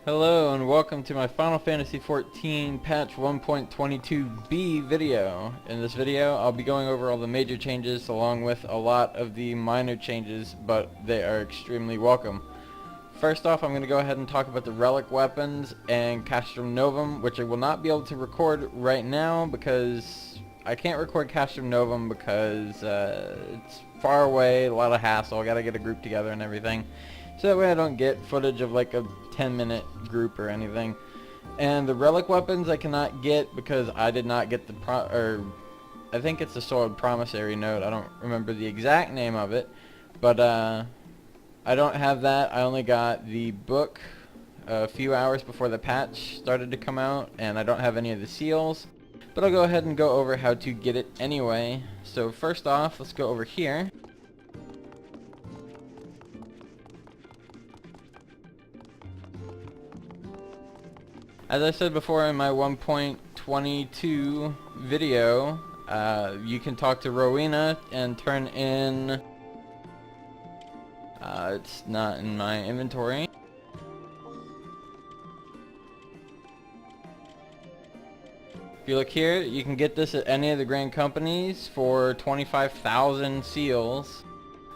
Hello and welcome to my Final Fantasy XIV patch 1.22b video. In this video I'll be going over all the major changes along with a lot of the minor changes, but they are extremely welcome. First off, I'm going to go ahead and talk about the Relic weapons and Castrum Novum, which I will not be able to record right now because I can't record Castrum Novum because it's far away, a lot of hassle, I gotta get a group together and everything. So that way I don't get footage of like a 10-minute group or anything. And the Relic weapons I cannot get because I did not get the I think it's the Soiled Promissory Note. I don't remember the exact name of it, but I don't have that. I only got the book a few hours before the patch started to come out, and I don't have any of the seals. But I'll go ahead and go over how to get it anyway. So first off, let's go over here. As I said before in my 1.22 video, you can talk to Rowena and turn in, it's not in my inventory. If you look here, you can get this at any of the grand companies for 25,000 seals.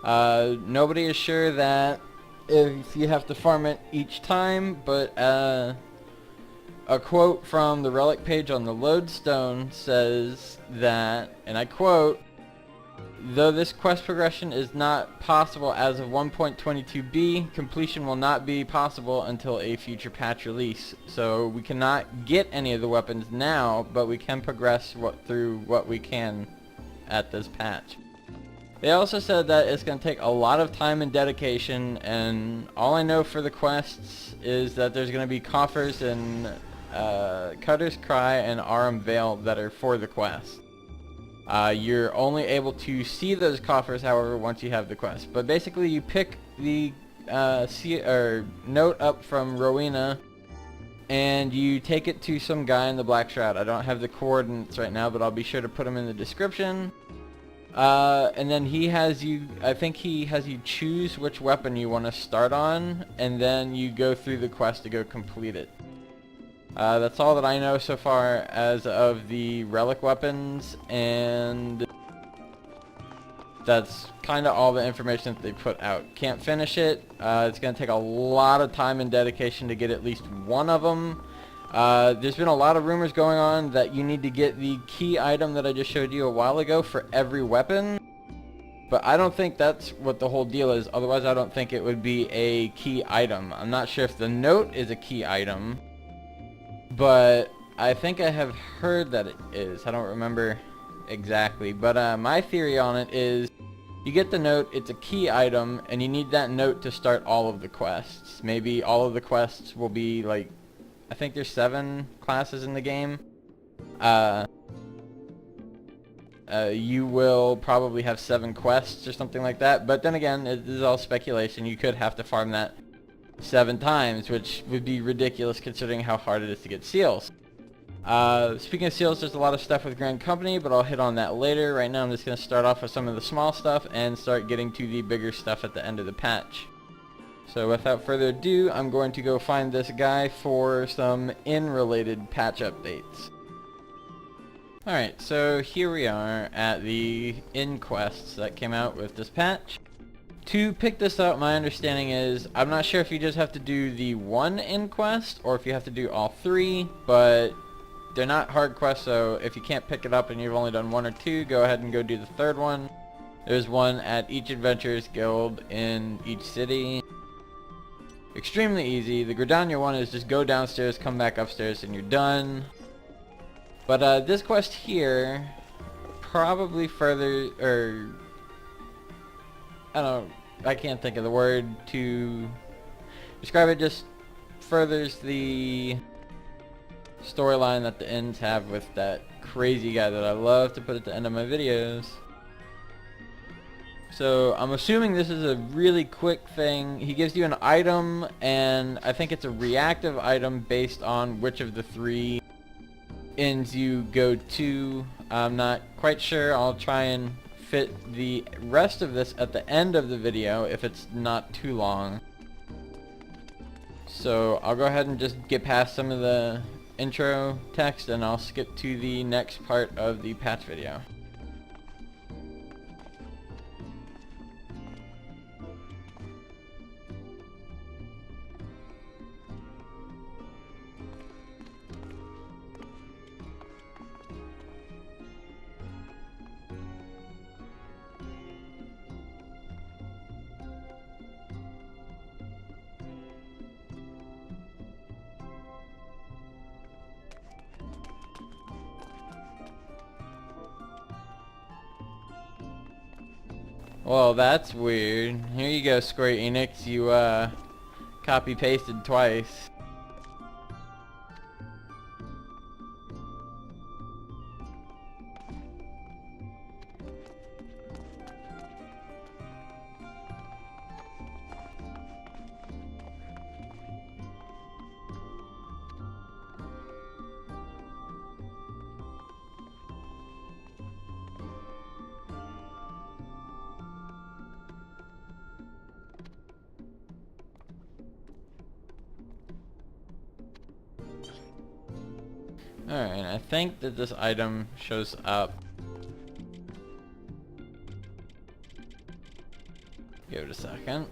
Nobody is sure that if you have to farm it each time, but a quote from the Relic page on the Lodestone says that, and I quote, "Though this quest progression is not possible as of 1.22b, completion will not be possible until a future patch release." So we cannot get any of the weapons now, but we can progress through what we can at this patch. They also said that it's going to take a lot of time and dedication, and all I know for the quests is that there's going to be coffers in Cutter's Cry and Arum Vale that are for the quest. You're only able to see those coffers, however, once you have the quest. But basically you pick the note up from Rowena and you take it to some guy in the Black Shroud. I don't have the coordinates right now, but I'll be sure to put them in the description. And then he has you, I think he has you choose which weapon you want to start on, and then you go through the quest to go complete it. That's all that I know so far as of the Relic weapons, and that's kind of all the information that they put out. Can't finish it. It's going to take a lot of time and dedication to get at least one of them. There's been a lot of rumors going on that you need to get the key item that I just showed you a while ago for every weapon, but I don't think that's what the whole deal is. Otherwise I don't think it would be a key item. I'm not sure if the note is a key item, but I think I have heard that it is. I don't remember exactly, but my theory on it is you get the note, it's a key item, and you need that note to start all of the quests. Maybe all of the quests will be like, I think there's 7 classes in the game. You will probably have 7 quests or something like that, but then again, it is all speculation. You could have to farm that 7 times, which would be ridiculous considering how hard it is to get seals. Speaking of seals, there's a lot of stuff with Grand Company, but I'll hit on that later. Right now I'm just going to start off with some of the small stuff and start getting to the bigger stuff at the end of the patch. So without further ado, I'm going to go find this guy for some inn-related patch updates. Alright, so here we are at the inn quests that came out with this patch. To pick this up, my understanding is, I'm not sure if you just have to do the one inn quest or if you have to do all 3, but they're not hard quests, so if you can't pick it up and you've only done 1 or 2, go ahead and go do the 3rd one. There's one at each Adventurers Guild in each city. Extremely easy. The Gridania one is just go downstairs, come back upstairs, and you're done. But this quest here probably further, or I can't think of the word to describe it, just furthers the storyline that the inns have with that crazy guy that I love to put at the end of my videos. So I'm assuming this is a really quick thing. He gives you an item, and I think it's a reactive item based on which of the 3 inns you go to. I'm not quite sure. I'll try and fit the rest of this at the end of the video if it's not too long. So I'll go ahead and just get past some of the intro text and I'll skip to the next part of the patch video. Well, that's weird. Here you go, Square Enix. You copy pasted twice. Alright, I think that this item shows up. Give it a second.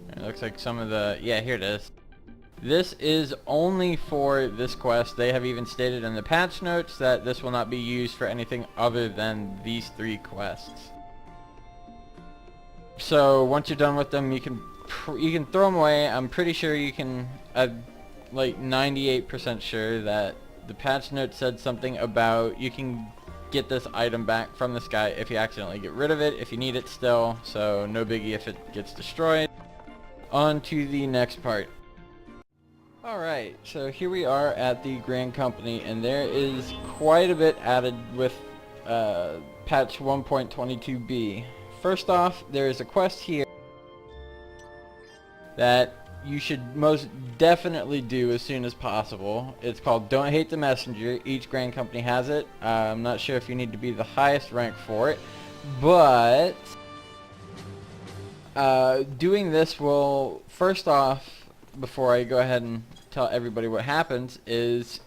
It looks like some of the... yeah, here it is. This is only for this quest. They have even stated in the patch notes that this will not be used for anything other than these 3 quests. So once you're done with them, you can throw them away. I'm pretty sure you can, like 98% sure that the patch note said something about you can get this item back from this guy if you accidentally get rid of it, if you need it still, so no biggie if it gets destroyed. On to the next part. Alright, so here we are at the Grand Company, and there is quite a bit added with patch 1.22b. First off, there is a quest here that you should most definitely do as soon as possible. It's called Don't Hate the Messenger. Each Grand Company has it. I'm not sure if you need to be the highest rank for it, but doing this will, first off, before I go ahead and tell everybody what happens, is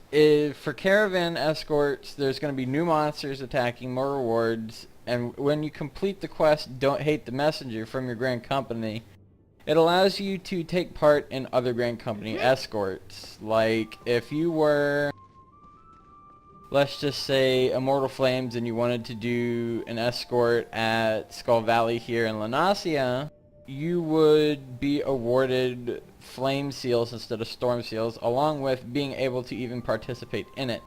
for caravan escorts, there's going to be new monsters attacking, more rewards, and when you complete the quest Don't Hate the Messenger from your Grand Company, it allows you to take part in other Grand Company escorts. Like, if you were, let's just say, Immortal Flames and you wanted to do an escort at Skull Valley here in Lanasia, you would be awarded Flame Seals instead of Storm Seals, along with being able to even participate in it.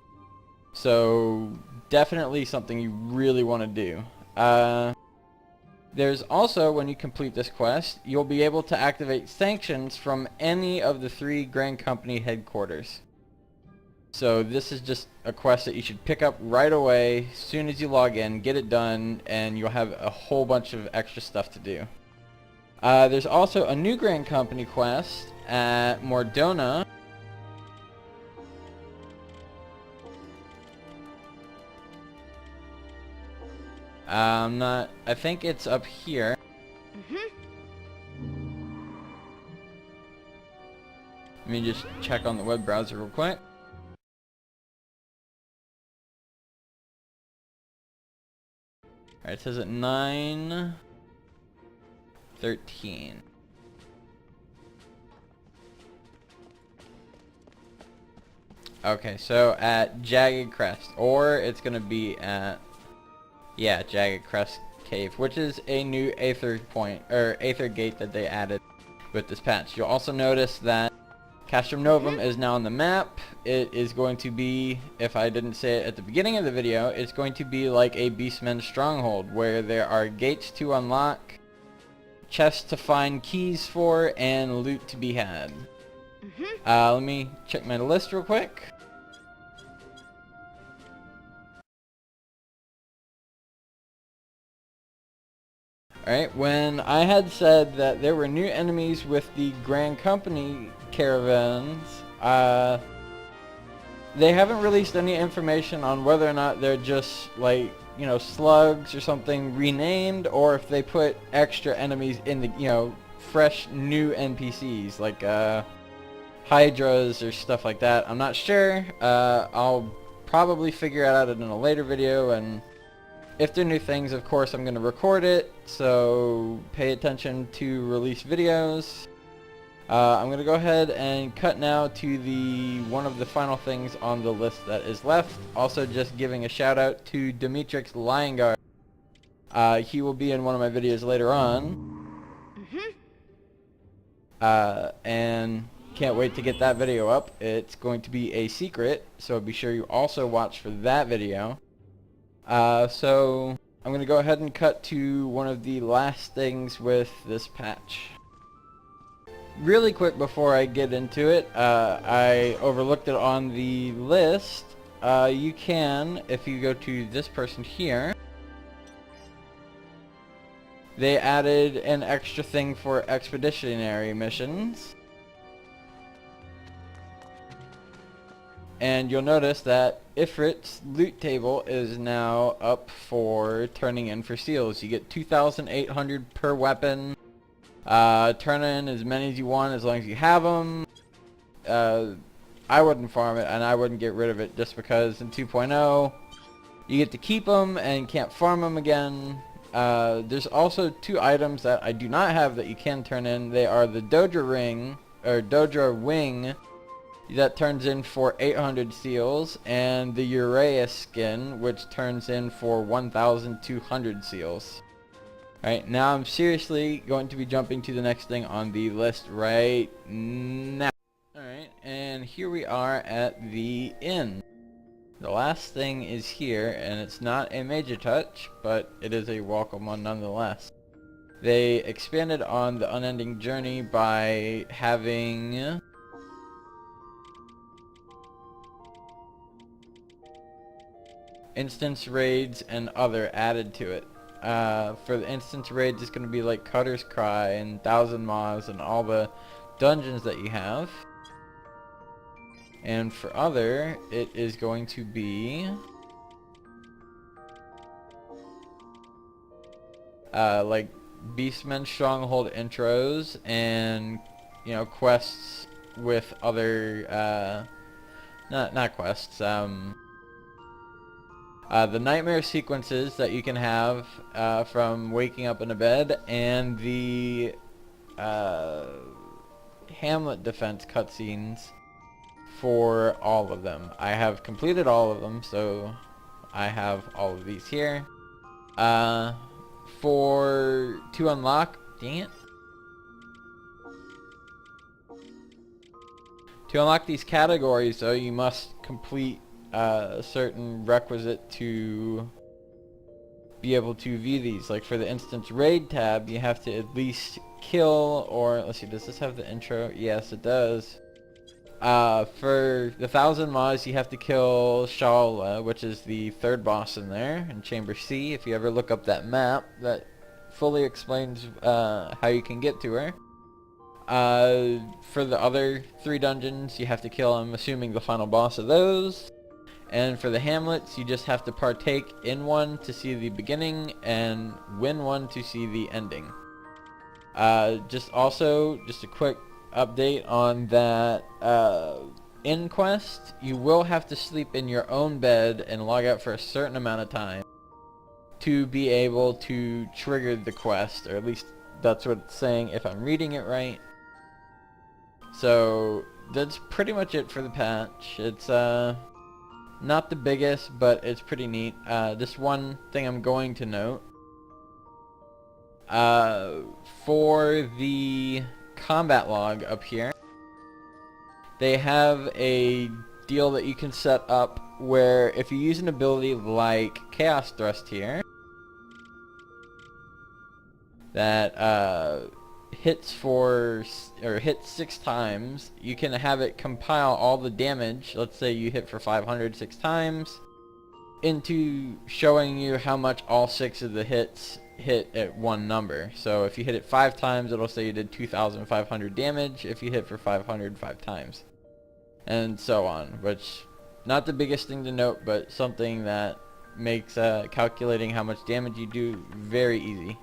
So, definitely something you really want to do. There's also, when you complete this quest, you'll be able to activate sanctions from any of the 3 Grand Company headquarters. So this is just a quest that you should pick up right away, as soon as you log in, get it done, and you'll have a whole bunch of extra stuff to do. There's also a new Grand Company quest at Mordona. I think it's up here. Let me just check on the web browser real quick. Alright, it says at 9:13. Okay, so at Jagged Crest, or it's gonna be at, yeah, Jagged Crest Cave, which is a new Aether point, or Aether Gate that they added with this patch. You'll also notice that Castrum Novum is now on the map. It is going to be, if I didn't say it at the beginning of the video, it's going to be like a Beastman's Stronghold, where there are gates to unlock, chests to find keys for, and loot to be had. Let me check my list real quick. Alright, when I had said that there were new enemies with the Grand Company caravans, they haven't released any information on whether or not they're just like you know, slugs or something renamed, or if they put extra enemies in the, you know, fresh new NPCs like hydras or stuff like that. I'm not sure. I'll probably figure it out in a later video, and if they're new things, of course, I'm going to record it, so pay attention to release videos. I'm going to go ahead and cut now to the one of the final things on the list that is left. Also, just giving a shout out to Demetrix Lionguard. He will be in one of my videos later on. And can't wait to get that video up. It's going to be a secret, so be sure you also watch for that video. So I'm going to go ahead and cut to one of the last things with this patch. Really quick before I get into it, I overlooked it on the list. You can, if you go to this person here, they added an extra thing for expeditionary missions. And you'll notice that Ifrit's loot table is now up for turning in for seals. You get 2,800 per weapon. Turn in as many as you want as long as you have them. I wouldn't farm it, and I wouldn't get rid of it just because in 2.0 you get to keep them and can't farm them again. There's also two items that I do not have that you can turn in. They are the Dodra ring, or Dodra wing, that turns in for 800 seals, and the Uraeus skin, which turns in for 1,200 seals. Alright, now I'm seriously going to be jumping to the next thing on the list right now. Alright, and here we are at the inn. The last thing is here, and it's not a major touch, but it is a welcome one nonetheless. They expanded on the Unending Journey by having instance raids and other added to it. For the instance raids, it's going to be like Cutter's Cry and Thousand Maws and all the dungeons that you have. And for other, it is going to be like Beastmen Stronghold intros and, you know, quests with other not quests, the nightmare sequences that you can have from waking up in a bed, and the hamlet defense cutscenes for all of them. I have completed all of them, so I have all of these here. To unlock, dang it. To unlock these categories, though, you must complete a certain requisite to be able to view these. Like for the instance raid tab, you have to at least kill, or let's see, does this have the intro? Yes, it does. For the Thousand Maws, you have to kill Shaola, which is the third boss in there, in Chamber C. If you ever look up that map, that fully explains how you can get to her. For the other 3 dungeons, you have to kill, I'm assuming, the final boss of those. And for the hamlets, you just have to partake in one to see the beginning and win one to see the ending. Just a quick update on that inn quest. You will have to sleep in your own bed and log out for a certain amount of time to be able to trigger the quest, or at least that's what it's saying if I'm reading it right. So that's pretty much it for the patch. It's not the biggest, but it's pretty neat. Just one thing I'm going to note. For the combat log up here, they have a deal that you can set up where if you use an ability like Chaos Thrust here, that hits 6 times, you can have it compile all the damage. Let's say you hit for 500 6 times, into showing you how much all 6 of the hits hit at one number. So if you hit it 5 times, it'll say you did 2,500 damage if you hit for 500 5 times, and so on. Which, not the biggest thing to note, but something that makes calculating how much damage you do very easy.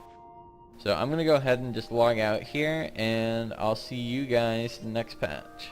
So I'm going to go ahead and just log out here, and I'll see you guys next patch.